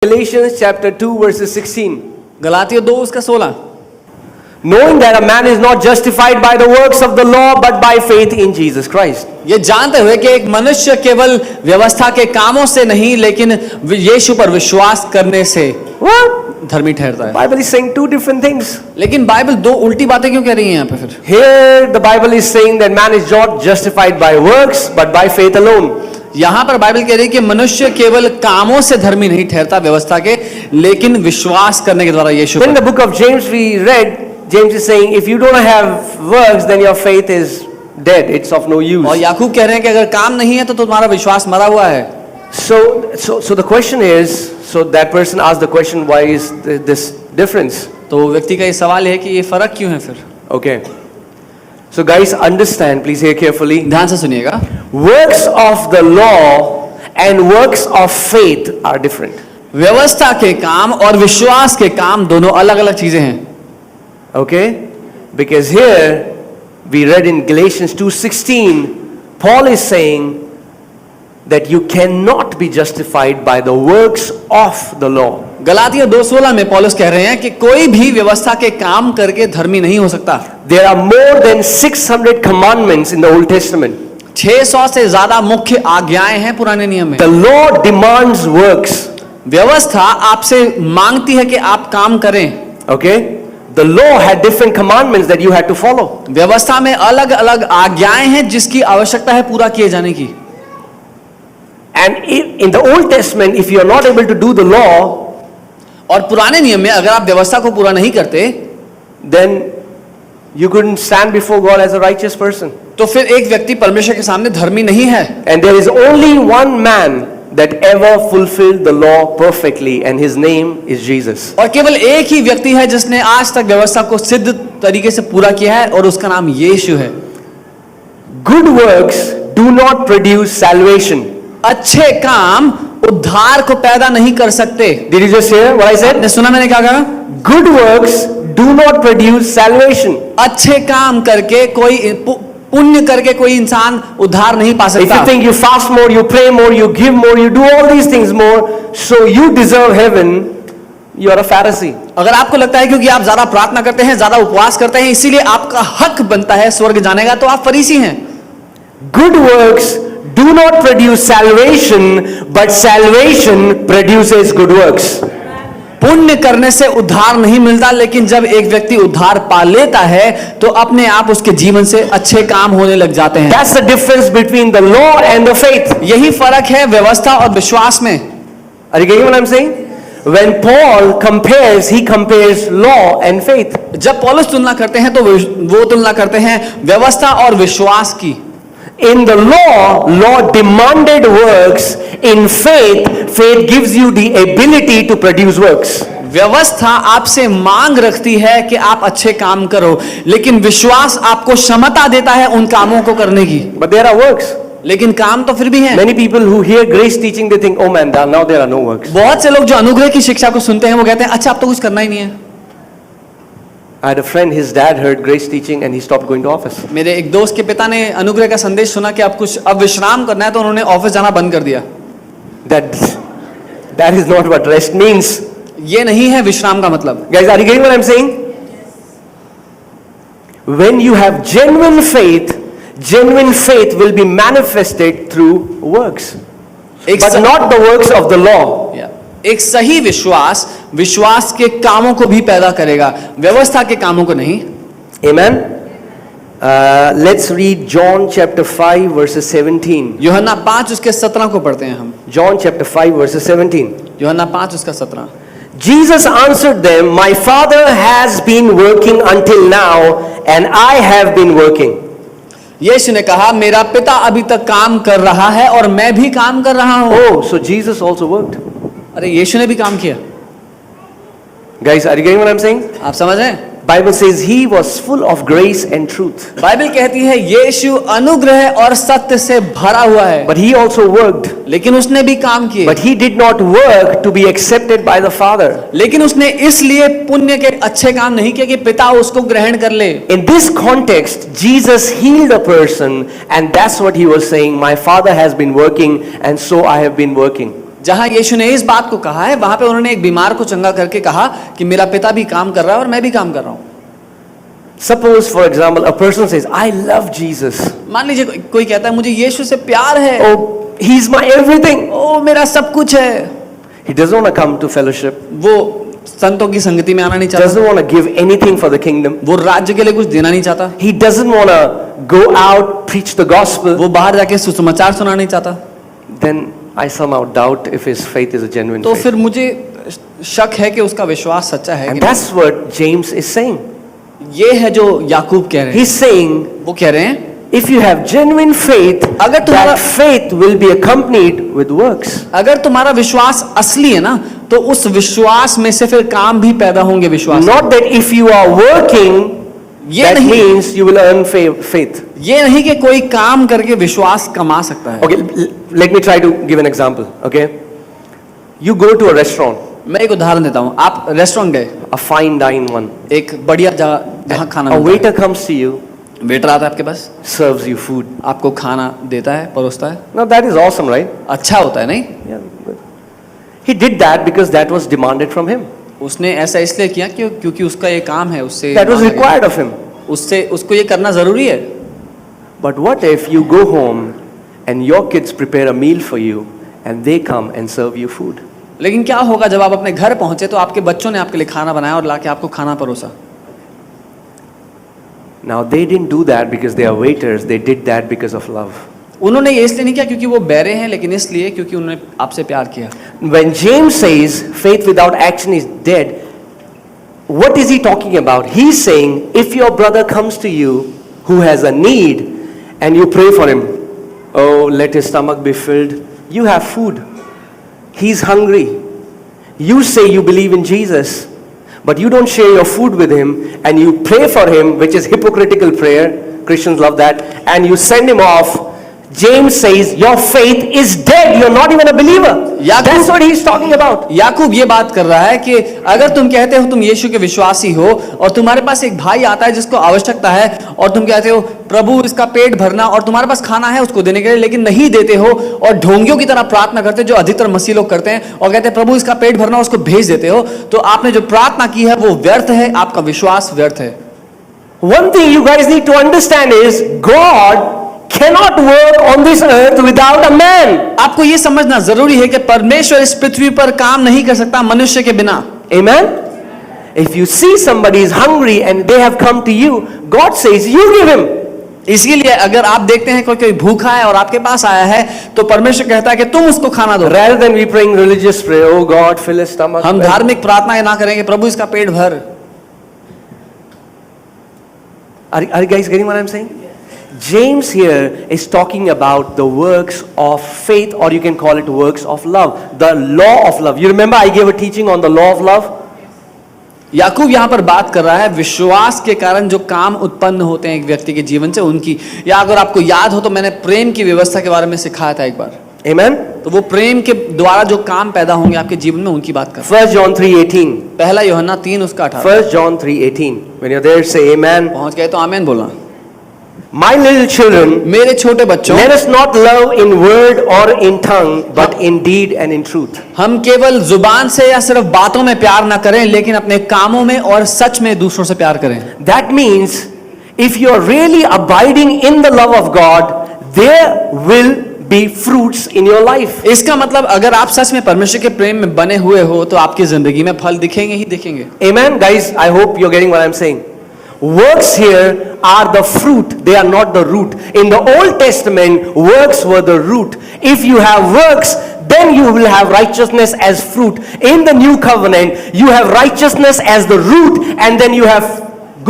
Galatians chapter 2 verses 16. गलातियों 2 उसका 16, Knowing that a man is not justified by the works of the law but by faith in Jesus Christ. ये जानते हुए कि एक मनुष्य केवल व्यवस्था के कामों से नहीं लेकिन यीशु पर विश्वास करने से What? धर्मी ठहरता है। Bible is saying two different things. लेकिन बाइबल दो उल्टी बातें क्यों कह रही है यहाँ पे फिर? Here the Bible is saying that man is not justified by works but by faith alone. यहाँ पर बाइबल कह रही है कि मनुष्य केवल कामों से धर्मी नहीं ठहरता व्यवस्था के, लेकिन विश्वास करने के द्वारा यीशु In पर। the book of James we read, James is saying if you don't have works then your faith is dead, it's of no use. और याकूब कह रहे हैं कि अगर काम नहीं है तो तुम्हारा विश्वास मरा हुआ है। So the question is, so that person asked the question, why is this difference? तो व्यक्ति का ये सवाल है कि ये फर्क क्यों है फिर? Okay. So guys, understand, please hear carefully. ध्यान से सुनिएगा, Works of the law and works of faith are different. व्यवस्था के काम और विश्वास के काम दोनों अलग अलग चीजें हैं। Okay? Because here we read in Galatians 2:16, Paul is saying that you cannot be justified by the works of the law. गलातियों 2:16 में पौलुस कह रहे हैं कि कोई भी व्यवस्था के काम करके धर्मी नहीं हो सकता। There are more than 600 commandments in the Old Testament. 600 से ज्यादा मुख्य आज्ञाएं हैं पुराने नियम में। The law demands works. व्यवस्था आपसे मांगती है कि आप काम करें। Okay? The law had different commandments that you had to follow. व्यवस्था में अलग अलग आज्ञाएं हैं जिसकी आवश्यकता है पूरा किए जाने की। And in the Old Testament, if you are not able to do the law, और पुराने नियम में अगर आप व्यवस्था को पूरा नहीं करते then you couldn't stand before God as a righteous person. तो फिर एक व्यक्ति परमेश्वर के सामने धर्मी नहीं है। And there is only one man that ever fulfilled the law perfectly, and his name is Jesus. और केवल एक ही व्यक्ति है जिसने आज तक व्यवस्था को सिद्ध तरीके से पूरा किया है और उसका नाम यीशु है। Good works do not produce salvation. अच्छे काम उद्धार को पैदा नहीं कर सकते। Did you just hear what I said? आपने सुना मैंने क्या कहा? Good works do not produce salvation. अच्छे काम करके कोई पुण्य करके कोई इंसान उद्धार नहीं पा If सकता। you think you fast more, you pray more, you give more, you do all these things more, so you deserve heaven, you are a Pharisee. अगर आपको लगता है क्योंकि आप ज्यादा प्रार्थना करते हैं, ज्यादा उपवास करते हैं, इसीलिए आपका हक बनता है स्वर्ग जाने का, तो आप फरीसी हैं। Good works do not produce salvation, but salvation produces good works. पुण्य करने से उद्धार नहीं मिलता, लेकिन जब एक व्यक्ति उद्धार पा लेता है तो अपने आप उसके जीवन से अच्छे काम होने लग जाते हैं। That's the difference between the law and the faith. यही फर्क है व्यवस्था और विश्वास में। Are you getting what I'm saying? When Paul compares, he compares law and faith. जब पौलुस तुलना करते हैं तो वो तुलना करते हैं व्यवस्था और विश्वास की। In the law demanded works. In faith, faith gives you the ability to produce works. व्यवस्था आपसे मांग रखती है कि आप अच्छे काम करो, लेकिन विश्वास आपको क्षमता देता है उन कामों को करने की। But there are works. लेकिन काम तो फिर भी हैं। Many people who hear grace teaching, they think, oh man, now there are no works. बहुत से लोग जो अनुग्रह की शिक्षा को सुनते हैं वो कहते हैं अच्छा अब तो कुछ करना ही नहीं है। I had a friend, his dad heard grace teaching and he stopped going to office. मेरे एक दोस्त के पिता ने अनुग्रह का संदेश सुना कि अब विश्राम करना है, तो उन्होंने ऑफिस जाना बंद कर दिया। That is not what rest means. ये नहीं है विश्राम का मतलब। Guys, are you getting what I'm saying? When you have genuine faith will be manifested through works. But not the works of the law. एक सही विश्वास के कामों को भी पैदा करेगा, व्यवस्था के कामों को नहीं। Amen. Let's read John chapter 5 verses 17. यूहन्ना 5 उसके 17 को पढ़ते हैं हम। John chapter 5 verses 17. यूहन्ना 5 उसका 17। Jesus answered them, my Father has been working until now and I have been working. यीशु ने कहा मेरा पिता अभी तक काम कर रहा है और मैं भी काम कर रहा हूं। Oh, so Jesus also worked. अरे यीशु ने भी काम किया। Guys, are you getting what I'm saying? आप समझ रहे हैं? Bible says he was full of grace and truth. Bible कहती है यीशु अनुग्रह और सत्य से भरा हुआ है। But he also worked. लेकिन उसने भी काम किए। But he did not work to be accepted by the Father. लेकिन उसने इसलिए पुण्य के अच्छे काम नहीं किए कि पिता उसको ग्रहण कर ले। In this context, Jesus healed a person and that's what he was saying. My Father has been working and so I have been working. जहां यीशु ने इस बात को कहा है वहां पे उन्होंने एक बीमार को चंगा करके कहा कि मेरा पिता भी काम कर रहा है और मैं भी काम कर रहा हूं। Suppose, for example, a person says, I love Jesus. मान लीजिए कोई कहता है मुझे यीशु से प्यार है, Oh, he's my everything. ओ मेरा सब कुछ है। He doesn't want to come to fellowship. वो संतों की संगति में आना नहीं चाहता, Doesn't want to give anything for the kingdom. वो राज्य के लिए कुछ देना नहीं चाहता, He doesn't want to go out, preach the gospel. वो बाहर जाके सुसमाचार सुनाना नहीं चाहता। Then I somehow doubt if his faith is a genuine तो faith. फिर मुझे शक है कि उसका विश्वास सच्चा है And कि that's what James is saying. नहीं। ये है जो याकूब कह रहे हैं। He's saying, वो कह रहे हैं if you have genuine faith, अगर तुम्हारा- that faith will be accompanied with works. अगर तुम्हारा विश्वास असली है ना तो उस विश्वास में से फिर काम भी पैदा होंगे विश्वास। Not that if you are working, ये that नहीं means you will earn faith. ये नहीं कि कोई काम करके विश्वास कमा सकता है। Okay, let me try to give an example. Okay, you go to a restaurant, मैं एक उदाहरण देता हूँ। आप रेस्टोरेंट गए, a fine dine one. एक बढ़िया जगह जहाँ खाना A मिलता waiter comes to you, है। वेटर आता है आपके पास, serves you food. आपको खाना देता है, परोसता है। Now that is awesome, right? अच्छा होता है नहीं? Yeah. Good. He did that because that was demanded from him. उसने ऐसा इसलिए किया क्योंकि उसका ये काम है, उससे That was मांगा गया। required of him. उससे उसको ये करना जरूरी है। But what if you go home and your kids prepare a meal for you and they come and serve you food? लेकिन क्या होगा जब आप अपने घर पहुंचे तो आपके बच्चों ने आपके लिए खाना बनाया और लाके आपको खाना परोसा। Now they didn't do that because they are waiters, they did that because of love. उन्होंने ये इसलिए नहीं किया क्योंकि वो बैरे हैं, लेकिन इसलिए क्योंकि उन्होंने आपसे प्यार किया। When James says faith without action is dead, what is he talking about? He's saying if your brother comes to you who has a need and you pray for him, oh, let his stomach be filled, you have food. He's hungry. You say you believe in Jesus, but you don't share your food with him and you pray for him, which is hypocritical prayer. Christians love that. And you send him off. James says your faith is dead. You're not even a believer. That's what he's talking about. याकूब ये बात कर रहा है कि अगर तुम कहते हो तुम यीशु के विश्वासी हो और तुम्हारे पास एक भाई आता है जिसको आवश्यकता है और तुम कहते हो प्रभु इसका पेट भरना, और तुम्हारे पास खाना है उसको देने के लिए लेकिन नहीं देते हो और ढोंगियों की तरह प्रार्थना करते जो अधिकतर मसीह लोग करते हैं और कहते हैं प्रभु इसका पेट भरना, उसको भेज देते हो, तो आपने जो प्रार्थना की है वो व्यर्थ है, आपका विश्वास व्यर्थ है। One thing you guys need to understand is God cannot work on this earth without a man. आपको ये समझना जरूरी है कि परमेश्वर इस पृथ्वी पर काम नहीं कर सकता मनुष्य के बिना। Amen? If you see somebody is hungry and they have come to you, God says you give him. इसीलिए अगर आप देखते हैं कोई भूखा है और आपके पास आया है तो परमेश्वर कहता है कि तुम उसको खाना दो। Rather than we praying religious prayer, oh God, fill his stomach. हम धार्मिक प्रार्थना ना करेंगे प्रभु इसका पेट भर। Are you guys getting what I'm saying? James here is talking about the works of faith, or you can call it works of love. The law of love. You remember I gave a teaching on the law of love? याकूब यहाँ पर बात कर रहा है विश्वास के कारण जो काम उत्पन्न होते हैं एक व्यक्ति के जीवन से उनकी, या अगर आपको याद हो तो मैंने प्रेम की व्यवस्था के बारे में सिखाया था एक बार। Amen? तो वो प्रेम के द्वारा जो काम पैदा होंगे आपके जीवन में उनकी बात कर रहा 1 John 3:18. है। पहला यूहन्ना 3 उसका 18। 1 John 3:18. When you're there, say amen. पहुंच गए तो आमीन बोलना। My little children, मेरे छोटे बच्चों, let us not love in word or in tongue, but in deed and in truth. हम केवल जुबान से या सिर्फ बातों में प्यार ना करें लेकिन अपने कामों में और सच में दूसरों से प्यार करें। That means if you are really abiding in the love of God, there will be fruits in your life. इसका मतलब अगर आप सच में परमेश्वर के प्रेम में बने हुए हो तो आपकी जिंदगी में फल दिखेंगे ही दिखेंगे। Amen, guys. I hope you're getting what I'm saying. Works here are the fruit, they are not the root. In the Old Testament, works were the root. If you have works, then you will have righteousness as fruit. In the New Covenant, you have righteousness as the root, and then you have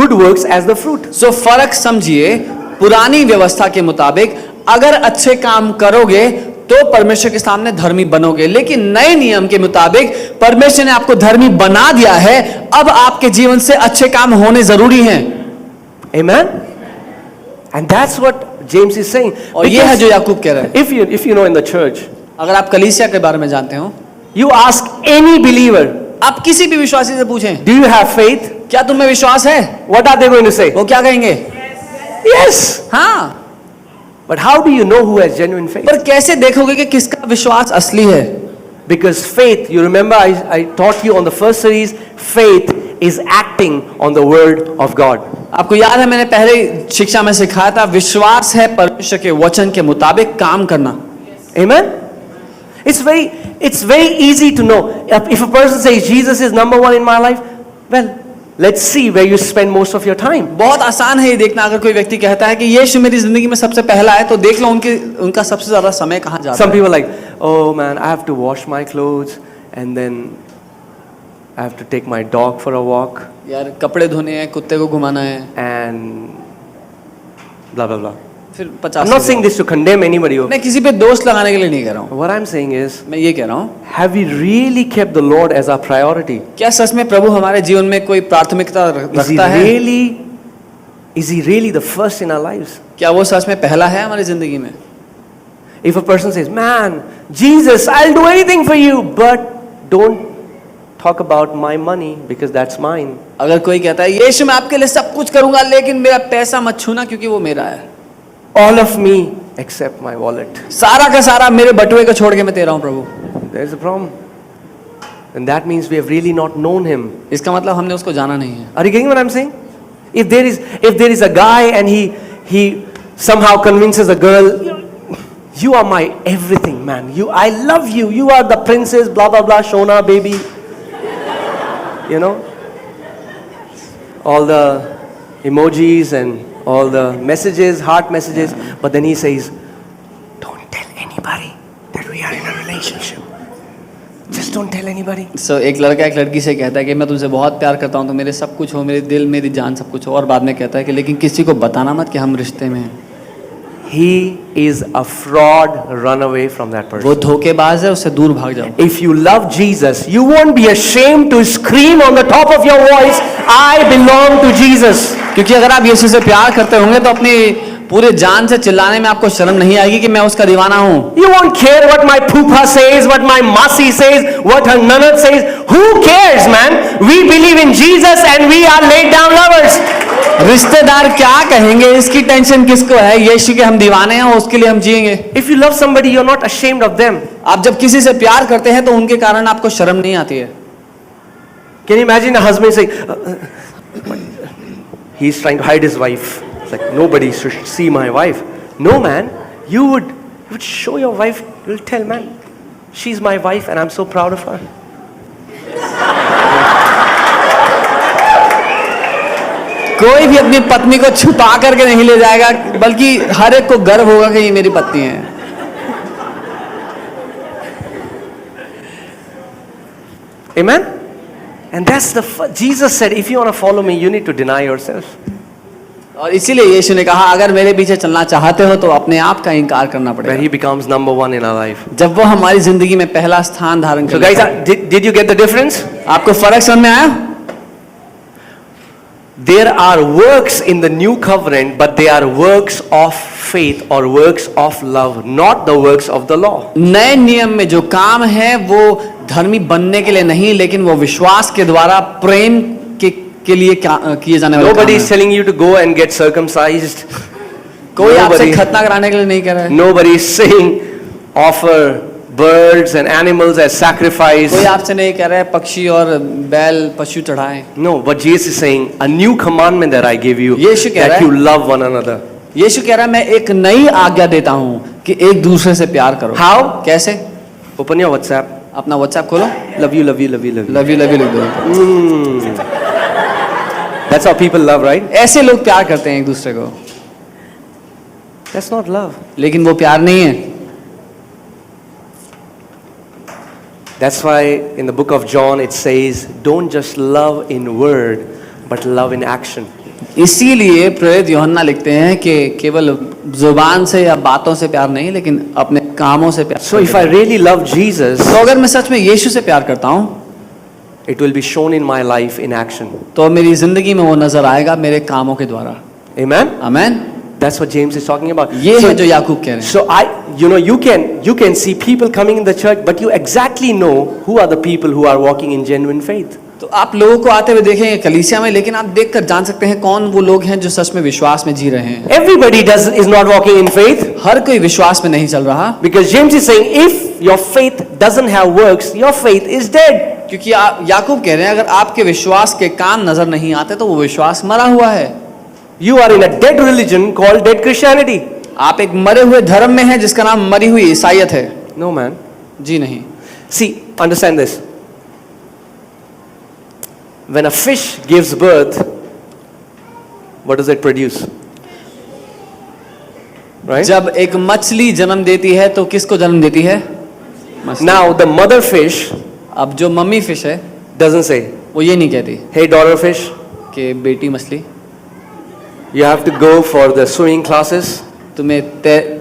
good works as the fruit. So फर्क समझिए, पुरानी व्यवस्था के मुताबिक अगर अच्छे काम करोगे तो परमेश्वर के सामने धर्मी बनोगे, लेकिन नए नियम के मुताबिक परमेश्वर ने आपको धर्मी बना दिया है, अब आपके जीवन से अच्छे काम होने जरूरी हैं। Amen? And that's what James is saying. और ये है जो याकूब कह रहा है। If you know in the church, अगर आप कलीसिया के बारे में जानते हो, you ask any believer, आप किसी भी विश्वासी से पूछें, do you have faith? क्या तुम में विश्वास है? What are they going to say? वो क्या कहेंगे? Yes. हाँ। But how do you know who has genuine faith? पर कैसे देखोगे कि किसका विश्वास असली है? Because faith, you remember I taught you on the first series, faith is acting on the word of God. आपको याद है मैंने पहले शिक्षा में सिखाया था, विश्वास है परमेश्वर के वचन के मुताबिक काम करना। Amen? It's very easy to know. If a person says Jesus is number one in my life, well, let's see where you spend most of your time. बहुत आसान है ये देखना, अगर कोई व्यक्ति कहता है कि यीशु मेरी जिंदगी में सबसे पहला है, तो देख लो उनका सबसे ज्यादा समय कहाँ जाता Some है। people are like, oh man, I have to wash my clothes and then I have to take my dog for a walk यार कपड़े धोने हैं, कुत्ते को घुमाना है, and blah blah blah. फिर I'm 50 not saying this to condemn anybody. मैं किसी पे दोष लगाने के लिए नहीं कह रहा हूँ, What I'm saying is, मैं ये कह रहा हूँ, have we really kept the Lord as our priority? क्या सच में प्रभु हमारे जीवन में कोई प्राथमिकता रखता है? Is he really the first in our lives? क्या वो सच में पहला है हमारी जिंदगी में? If a person says, man, Jesus, I'll do anything for you, but don't talk about my money because that's mine. अगर कोई कहता है यीशु मैं आपके लिए सब कुछ करूंगा लेकिन मेरा पैसा मत छूना क्योंकि वो मेरा है, All of me except my wallet. सारा का सारा मेरे बटुए को छोड़ के मैं तेरा हूँ प्रभु, There's a problem. And that means we have really not known him. इसका मतलब हमने उसको जाना नहीं है। Are you getting what I'm saying? If there is a guy and he somehow convinces a girl, you are my everything, man. I love you. You are the princess, blah blah blah, Shona baby. You know, all the emojis and all the messages, heart messages. But then he says, don't tell anybody that we are in a relationship. Just don't tell anybody. So, एक लड़का एक लड़की से कहता है कि मैं तुमसे बहुत प्यार करता हूँ, तो मेरे सब कुछ हो, मेरे दिल मेरी जान सब कुछ हो, और बाद में कहता है कि लेकिन किसी को बताना मत कि हम रिश्ते में हैं। He is a fraud. Run away from that person. वो धोखेबाज है, उससे दूर भाग जाओ। If you love Jesus, you won't be ashamed to scream on the top of your voice, I belong to Jesus. क्योंकि अगर आप यीशु से प्यार करते होंगे तो अपनी पूरे जान से चिल्लाने में आपको शर्म नहीं आएगी कि मैं उसका दीवाना हूँ। You won't care what my pupa says, what my masi says, what her nanad says. Who cares, man? We believe in Jesus and we are laid down lovers. रिश्तेदार क्या कहेंगे, इसकी टेंशन किसको है? यीशु के हम दीवाने हैं, उसके लिए हम जिएंगे। If you love somebody, you're not ashamed of them. आप जब किसी से प्यार करते हैं तो उनके कारण आपको शर्म नहीं आती है। Can you imagine a husband saying, he's trying to hide his wife. It's like, nobody should see my wife. No, man. You would show your wife, you'll tell, man, she's my wife and I'm so proud of her. कोई भी अपनी पत्नी को छुपा करके नहीं ले जाएगा, बल्कि हर एक को गर्व होगा कि ये मेरी पत्नी है। Amen? And that's Jesus said, if you want to follow me, you need to deny yourself. और इसीलिए यीशु ने कहा अगर मेरे पीछे चलना चाहते हो तो अपने आप का इनकार करना Where पड़ेगा, he becomes number one in our life. जब वो हमारी जिंदगी में पहला स्थान धारण So कर guys, लेता है। did you get the difference? आपको फर्क समझ में आया? There are works in the new covenant, but they are works of faith or works of love, not the works of the law. नए नियम में जो काम है वो धर्मी बनने के लिए नहीं, लेकिन वो विश्वास के द्वारा प्रेम के लिए किए जाने वाले काम Nobody is हैं। telling you to go and get circumcised. कोई आपसे Nobody- खतना कराने के लिए नहीं कह रहा है। Nobody is saying offer birds and animals as sacrifice. कोई आपसे नहीं कह रहा है पक्षी और बैल पशु चढ़ाएं। No, but Jesus is saying a new commandment that I give you, यीशु कह रहा that है- you love one another. यीशु कह रहा है मैं एक नई आज्ञा देता हूँ कि एक दूसरे से प्यार करो। How? कैसे? Open your WhatsApp. अपना व्हाट्सएप खोलो, Love you, love you, love you, love you. Love you लिख दो। That's how people love, right? ऐसे लोग प्यार करते हैं एक दूसरे को, That's not love. लेकिन वो प्यार नहीं है। That's why in the book of John it says, don't just love in word, but love in action. इसीलिए प्रेरित यूहन्ना लिखते हैं कि केवल जुबान से या बातों से प्यार नहीं, लेकिन अपने कामों से प्यार। So if I really love Jesus, तो अगर मैं सच में यीशु से प्यार करता हूँ it will be shown in my life in action. तो मेरी जिंदगी में वो नजर आएगा मेरे कामों के द्वारा। Amen? Amen. That's what James is talking about. ये So- है जो याकूब कह रहे हैं। So you can see people coming in the church, but you exactly know who are the people who are walking in genuine faith. तो आप लोगों को आते हुए देखेंगे कलीसिया में, लेकिन आप देखकर जान सकते हैं कौन वो लोग हैं जो सच में विश्वास में जी रहे हैं। Everybody is not walking in faith, हर कोई विश्वास में नहीं चल रहा, because James is saying, if your faith doesn't have works, your faith is dead. क्योंकि याकूब कह रहे हैं अगर आपके विश्वास के काम नजर नहीं आते तो वो विश्वास मरा हुआ है। You are in a dead religion called dead Christianity. आप एक मरे हुए धर्म में हैं जिसका नाम मरी हुई ईसाइयत है। No, man. जी नहीं। See, understand this. When a fish gives birth, what does it produce? Right? जब एक मछली जन्म देती है तो किसको जन्म देती है? मछली। Now, the mother fish अब जो मम्मी फिश है doesn't say, वो ये नहीं कहती hey, daughter fish, कि बेटी मछली you have to go for the swimming classes. तुम्हें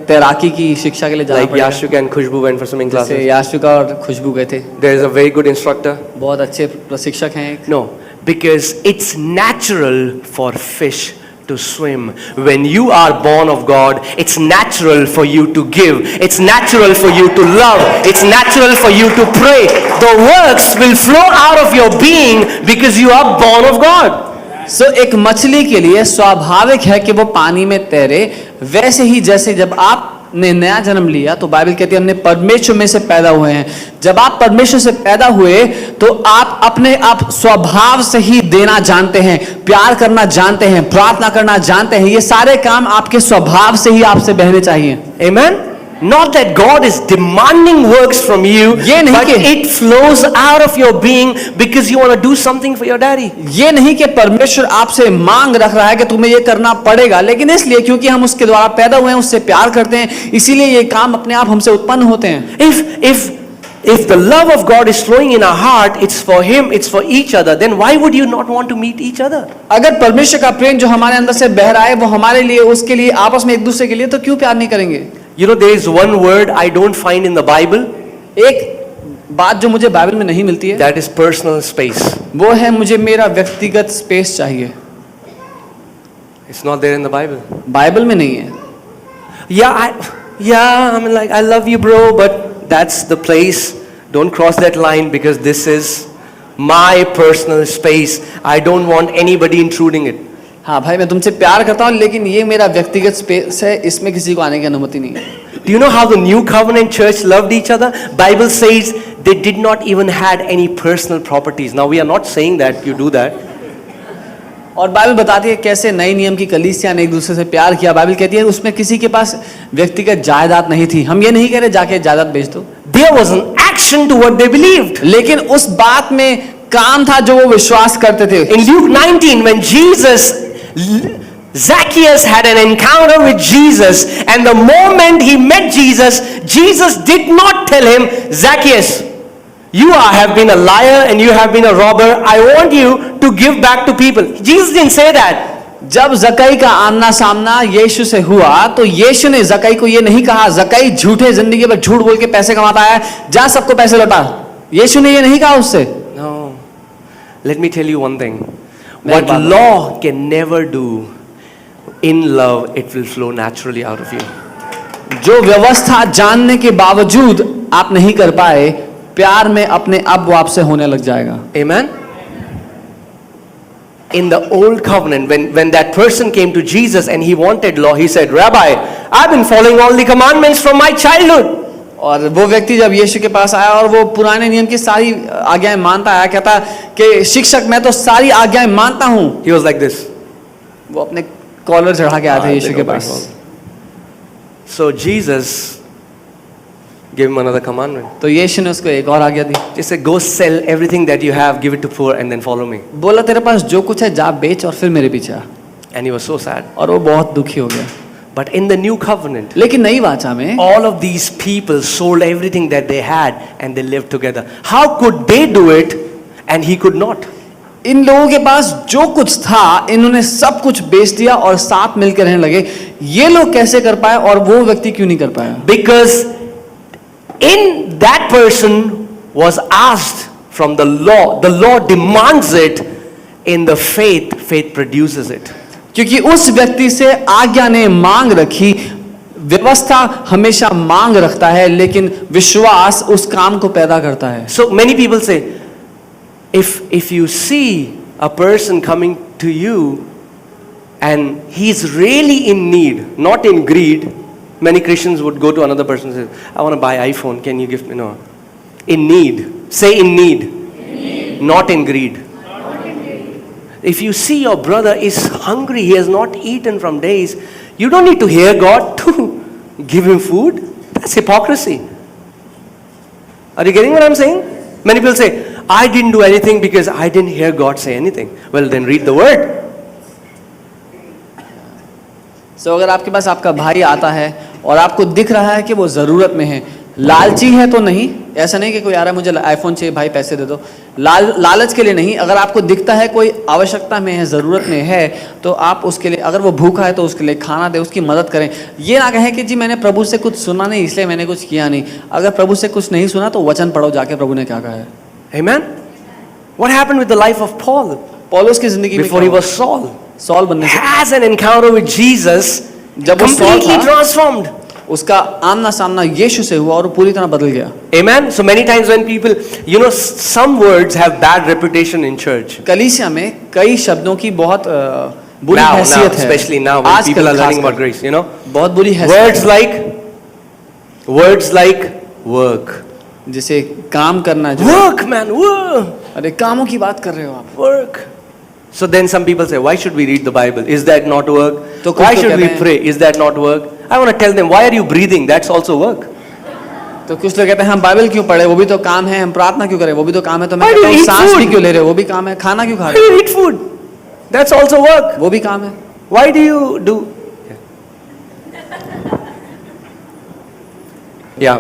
तैराकी की शिक्षा के लिए जाना Like पड़ेगा। Yashuk and Khushbu went for swimming जैसे classes. याशुका और खुशबू गए थे, There is a very good instructor. बहुत अच्छे प्रशिक्षक हैं एक। No, because it's natural for fish to swim. When you are born of God, it's natural for you to give. It's natural for you to love. It's natural for you to pray. The works will flow out of your being because you are born of God. सो एक मछली के लिए स्वाभाविक है कि वो पानी में तैरे, वैसे ही जैसे जब आपने नया जन्म लिया तो बाइबल कहती है हमने परमेश्वर में से पैदा हुए हैं। जब आप परमेश्वर से पैदा हुए तो आप अपने आप स्वभाव से ही देना जानते हैं, प्यार करना जानते हैं, प्रार्थना करना जानते हैं। ये सारे काम आपके स्वभाव से ही आपसे बहने चाहिए। Amen? Not that God is demanding works from you, ये नहीं but कि- it flows out of your being because you want to do something for your daddy. ये नहीं कि परमेश्वर आपसे मांग रख रहा है कि तुम्हें ये करना पड़ेगा, लेकिन इसलिए क्योंकि हम उसके द्वारा पैदा हुए हैं, उससे प्यार करते हैं, इसीलिए ये काम अपने आप हमसे उत्पन्न होते हैं। If the love of God is flowing in our heart, it's for Him, it's for each other, then why would you not want to meet each other? अगर परमेश्वर का प्रेम जो हमारे अंदर से बह रहा है वो हमारे लिए, उसके लिए, आपस में एक दूसरे के लिए, तो क्यों प्यार नहीं करेंगे? You know, there is one word I don't find in the Bible, एक बात जो मुझे बाइबल में नहीं मिलती है, that is personal space. वो है मुझे मेरा व्यक्तिगत स्पेस चाहिए। It's not there in the Bible. Bible में नहीं है। I mean, like, I love you, bro, but that's the place. Don't cross that line because this is my personal space. I don't want anybody intruding it. हाँ भाई, मैं तुमसे प्यार करता हूँ लेकिन ये मेरा व्यक्तिगत स्पेस है, इसमें किसी को आने की अनुमति नहीं है। Do you know how the New Covenant church loved each other? Bible says they did not even had any personal properties. Now we are not saying that you do that. और बाइबल बताती है कैसे नए नियम की कलीसिया ने एक दूसरे से प्यार किया। बाइबल कहती है उसमें किसी के पास व्यक्तिगत जायदाद नहीं थी। हम ये नहीं कह रहे जाके जायदाद बेच दो। There was an action to what they believed. लेकिन उस बात में काम था जो वो विश्वास करते थे। In Luke 19, when Zacchaeus had an encounter with Jesus, and the moment he met Jesus, Jesus did not tell him, Zacchaeus, you have been a liar and you have been a robber. I want you to give back to people. Jesus didn't say that. जब जकई का आमना सामना यीशु से हुआ तो यीशु ने जकई को ये नहीं कहा, जकई झूठे जिंदगी पर झूठ बोल के पैसे कमाता है, जा सबको पैसे लौटा। यीशु ने ये नहीं कहा उससे। No. Let me tell you one thing. मैं What एक बात law can never do, in love it will flow naturally out of you. जो व्यवस्था जानने के बावजूद आप नहीं कर पाए, प्यार में अपने आप वो आपसे होने लग जाएगा। Amen? In the old covenant, when that person came to Jesus and he wanted law, he said, Rabbi, I've been following all the commandments from my childhood. और वो व्यक्ति जब यीशु के पास आया और वो पुराने नियम की सारी आज्ञाएं मानता आया, कहता कि शिक्षक मैं तो सारी आज्ञाएं मानता हूं। He was like this. वो अपने कॉलर चढ़ा के आया था यीशु के पास। So Jesus gave him another commandment. तो यीशु ने उसको एक और आज्ञा दी। He said, go sell everything that you have, give it to poor, and then follow me. बोला तेरे पास जो कुछ है जा बेच और फिर मेरे पीछे आ। And he was so sad. और वो बहुत दुखी हो गया। But in the new covenant, लेकिन नई वाचा में all of these people sold everything that they had and they lived together. How could they do it and he could not? इन लोगों के पास जो कुछ था इन्होंने सब कुछ बेच दिया और साथ मिलकर रहने लगे। ये लोग कैसे कर पाए और वो व्यक्ति क्यों नहीं कर पाया? Because in that person was asked from the law demands it, in the faith produces it. क्योंकि उस व्यक्ति से आज्ञा ने मांग रखी। व्यवस्था हमेशा मांग रखता है लेकिन विश्वास उस काम को पैदा करता है। So many people say, if you see a person coming to you and he's really in need, not in greed, Many Christians would go to another person and say, I want to buy iPhone, can you give me? No. In need. Say in need. Not in greed. If you see your brother is hungry, he has not eaten from days, you don't need to hear God to give him food. That's hypocrisy. Are you getting what I'm saying? Many people say, I didn't do anything because I didn't hear God say anything. Well, then read the word. So अगर आपके पास आपका भाई आता है और आपको दिख रहा है कि वो ज़रूरत में है, लालची है तो नहीं, ऐसा नहीं कि कोई आ रहा है मुझे आईफोन चाहिए भाई पैसे दे दो, लालच के लिए नहीं, अगर आपको दिखता है कोई आवश्यकता में है, ज़रूरत में है, तो आप उसके लिए, अगर वो भूखा है तो उसके लिए खाना दे, उसकी मदद करें। ये ना कहें कि जी मैंने प्रभु से कुछ सुना नहीं इसलिए मैंने कुछ किया नहीं। अगर प्रभु से कुछ नहीं सुना तो वचन पढ़ो जाके प्रभु ने क्या कहा है। Amen? What happened with the life of Paul? पौलुस की जिंदगी में Before he was Saul. Saul बनने से Has an encounter with Jesus, जब वो सॉल completely था, transformed. उसका आमना सामना यीशु से हुआ और वो पूरी तरह बदल गया। Amen? So many times when people, some words have bad reputation in church. कलीसिया में कई शब्दों की बहुत बुरी Now, हैसियत है, especially now when people are learning about grace, बहुत बुरी हैसियत words like work. जैसे काम करना, जो Work, man, work. अरे कामों की बात कर रहे हो आप। Work. So then some people say, why should we read the Bible? Is that not work? तो कुछ Why तो should we कहते हैं- pray? Is that not work? I want to tell them, why are you breathing? That's also work. तो कुछ लोग कहते हैं हम बाइबल क्यों पढ़े, वो भी तो काम है, हम प्रार्थना क्यों करें, वो भी तो काम है, तो मैं Why do कहता you हूँ eat सांस food? भी क्यों ले रहे हो, वो भी काम है, खाना क्यों खा Why रहे do you eat food? That's also work. हो, वो भी काम है। Why do you do? Yeah.